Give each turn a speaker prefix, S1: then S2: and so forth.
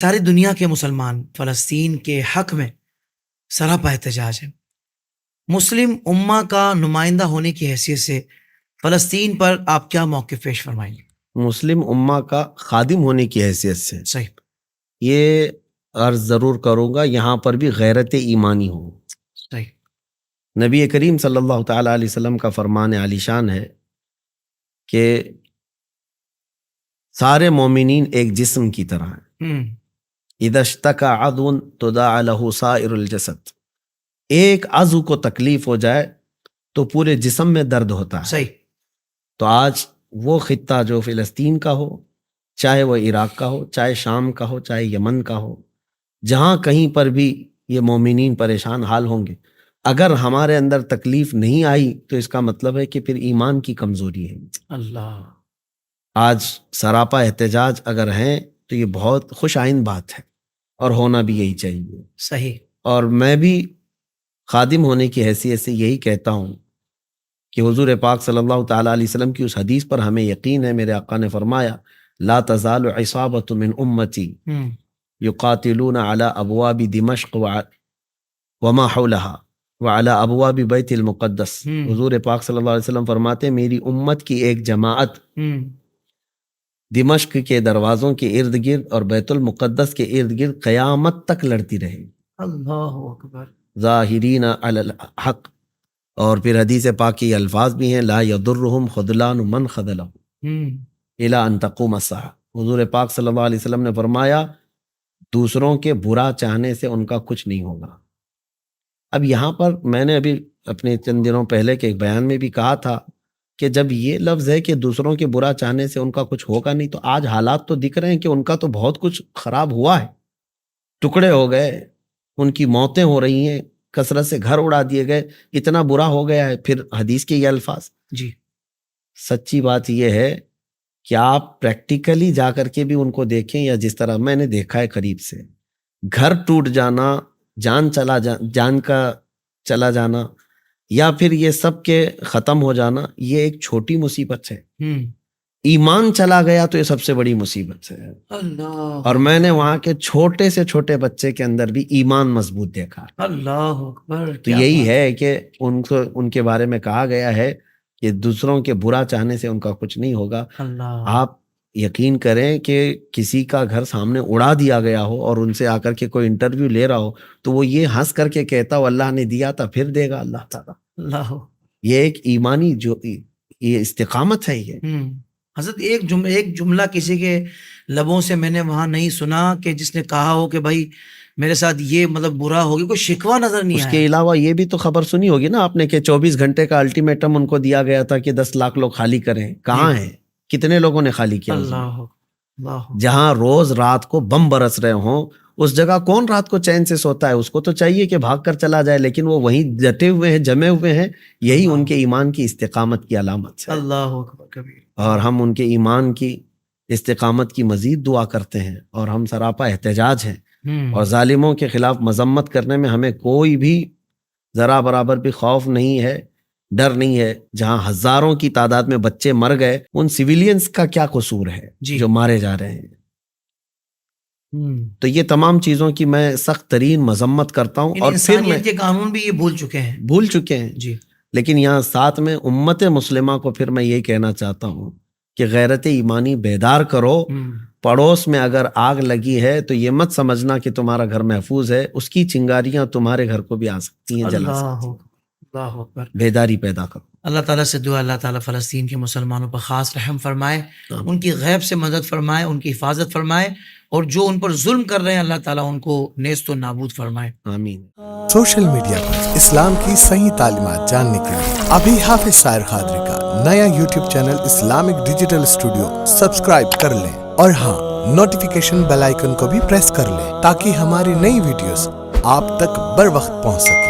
S1: ساری دنیا کے مسلمان فلسطین کے حق میں سراپا احتجاج ہیں۔ مسلم امہ کا نمائندہ ہونے کی حیثیت سے فلسطین پر آپ کیا موقف پیش فرمائیں گے؟
S2: مسلم امہ کا خادم ہونے کی حیثیت سے
S1: صحیح،
S2: یہ عرض ضرور کروں گا، یہاں پر بھی غیرت ایمانی ہو۔
S1: صحیح،
S2: نبی کریم صلی اللہ تعالیٰ علیہ وسلم کا فرمان عالی شان ہے کہ سارے مومنین ایک جسم کی طرح ہیں۔ اذا اشتکا عضو تداعی لہ سائر الجسد، ایک عضو کو تکلیف ہو جائے تو پورے جسم میں درد ہوتا ہے۔
S1: صحیح،
S2: تو آج وہ خطہ جو فلسطین کا ہو، چاہے وہ عراق کا ہو، چاہے شام کا ہو، چاہے یمن کا ہو، جہاں کہیں پر بھی یہ مومنین پریشان حال ہوں گے، اگر ہمارے اندر تکلیف نہیں آئی تو اس کا مطلب ہے کہ پھر ایمان کی کمزوری ہے۔
S1: اللہ،
S2: آج سراپا احتجاج اگر ہیں تو یہ بہت خوش آئند بات ہے اور ہونا بھی یہی چاہیے۔
S1: صحیح،
S2: اور میں بھی خادم ہونے کی حیثیت سے یہی کہتا ہوں کہ حضور پاک صلی اللہ تعالیٰ علیہ وسلم کی اس حدیث پر ہمیں یقین ہے۔ میرے آقا نے فرمایا لا تزال عصابۃ من امتی یقاتلون علی ابواب دمشق وما حولها وعلی ابواب بیت المقدس۔ حضور پاک صلی اللہ علیہ وسلم فرماتے میری امت کی ایک جماعت دمشق کے دروازوں کے ارد گرد اور بیت المقدس کے ارد گرد قیامت تک لڑتی رہے،
S1: اللہ اکبر،
S2: ظاہرین علی الحق۔ اور پھر حدیث پاک کی الفاظ بھی ہیں لا یضرهم خذلان من خذلهم الی ان تقوم الساعہ۔ حضور پاک صلی اللہ علیہ وسلم نے فرمایا دوسروں کے برا چاہنے سے ان کا کچھ نہیں ہوگا۔ اب یہاں پر میں نے ابھی اپنے چند دنوں پہلے کے ایک بیان میں بھی کہا تھا کہ جب یہ لفظ ہے کہ دوسروں کے برا چاہنے سے ان کا کچھ ہوگا نہیں، تو آج حالات تو دکھ رہے ہیں کہ ان کا تو بہت کچھ خراب ہوا ہے، ٹکڑے ہو گئے، ان کی موتیں ہو رہی ہیں، کثرت سے گھر اڑا دیے گئے، اتنا برا ہو گیا ہے۔ پھر حدیث کے یہ الفاظ،
S1: جی،
S2: سچی بات یہ ہے کہ آپ پریکٹیکلی جا کر کے بھی ان کو دیکھیں، یا جس طرح میں نے دیکھا ہے قریب سے، گھر ٹوٹ جانا، جان کا چلا جانا، یا پھر یہ سب کے ختم ہو جانا، یہ ایک چھوٹی مصیبت ہے۔ ایمان چلا گیا تو یہ سب سے بڑی مصیبت ہے۔
S1: اللہ،
S2: اور میں نے وہاں کے چھوٹے سے چھوٹے بچے کے اندر بھی ایمان مضبوط دیکھا۔
S1: اللہ اکبر،
S2: تو یہی ہے کہ ان کے بارے میں کہا گیا ہے کہ دوسروں کے برا چاہنے سے ان کا کچھ نہیں ہوگا۔
S1: اللہ،
S2: آپ یقین کریں کہ کسی کا گھر سامنے اڑا دیا گیا ہو اور ان سے آ کر کے کوئی انٹرویو لے رہا ہو تو وہ یہ ہنس کر کے کہتا ہو اللہ نے دیا تھا پھر دے گا اللہ تعالیٰ۔
S1: اللہ،
S2: یہ ایک ایمانی جو یہ استقامت ہے۔ یہ
S1: حضرت ایک جملہ کسی کے لبوں سے میں نے وہاں نہیں سنا کہ جس نے کہا ہو کہ بھائی میرے ساتھ یہ مطلب برا ہوگی، کوئی شکوہ نظر نہیں آیا۔
S2: اس کے علاوہ یہ بھی تو خبر سنی ہوگی نا آپ نے کہ 24 گھنٹے کا الٹیمیٹم ان کو دیا گیا تھا کہ 10 لاکھ لوگ خالی کریں۔ کہاں ہیں؟ کتنے لوگوں نے خالی کیا؟
S1: اللہ، اللہ،
S2: جہاں روز رات کو بم برس رہے ہوں اس جگہ کون رات کو چین سے سوتا ہے؟ اس کو تو چاہیے کہ بھاگ کر چلا جائے، لیکن وہ وہیں ڈٹے ہوئے ہیں، جمے ہوئے ہیں۔ یہی ان کے ایمان کی استقامت کی علامت ہے۔
S1: اللہ اکبر کبیر۔
S2: اور ہم ان کے ایمان کی استقامت کی مزید دعا کرتے ہیں، اور ہم سراپا احتجاج ہیں، اور ظالموں کے خلاف مذمت کرنے میں ہمیں کوئی بھی ذرا برابر بھی خوف نہیں ہے، ڈر نہیں ہے۔ جہاں ہزاروں کی تعداد میں بچے مر گئے، ان سویلینز کا کیا قصور ہے جو مارے جا رہے ہیں؟ تو یہ تمام چیزوں کی میں سخت ترین مذمت کرتا ہوں، اور پھر میں
S1: کے قانون بھی یہ بھول چکے ہیں
S2: جی۔ لیکن یہاں ساتھ میں امت مسلمہ کو پھر میں یہ کہنا چاہتا ہوں کہ غیرت ایمانی بیدار کرو۔ پڑوس میں اگر آگ لگی ہے تو یہ مت سمجھنا کہ تمہارا گھر محفوظ ہے، اس کی چنگاریاں تمہارے گھر کو بھی آ سکتی ہیں، جلا سکتی ہیں۔
S1: اللہ اکبر۔
S2: بیداری پیدا کرو۔ اللہ
S1: تعالیٰ سے دعا اللہ تعالیٰ فلسطین کے مسلمانوں پر خاص رحم فرمائے، ان کی غیب سے مدد فرمائے، ان کی حفاظت فرمائے، اور جو ان پر ظلم کر رہے ہیں اللہ تعالیٰ ان کو نیست و نابود فرمائے،
S2: آمین۔
S3: سوشل میڈیا پر اسلام کی صحیح تعلیمات جاننے کے لیے ابھی حافظ سائر قادری کا نیا YouTube channel Islamic digital studio subscribe کر لیں، اور ہاں نوٹیفیکیشن بیل آئیکن کو بھی پریس کر لیں تاکہ ہماری نئی ویڈیوز آپ تک بر وقت پہنچ سکے۔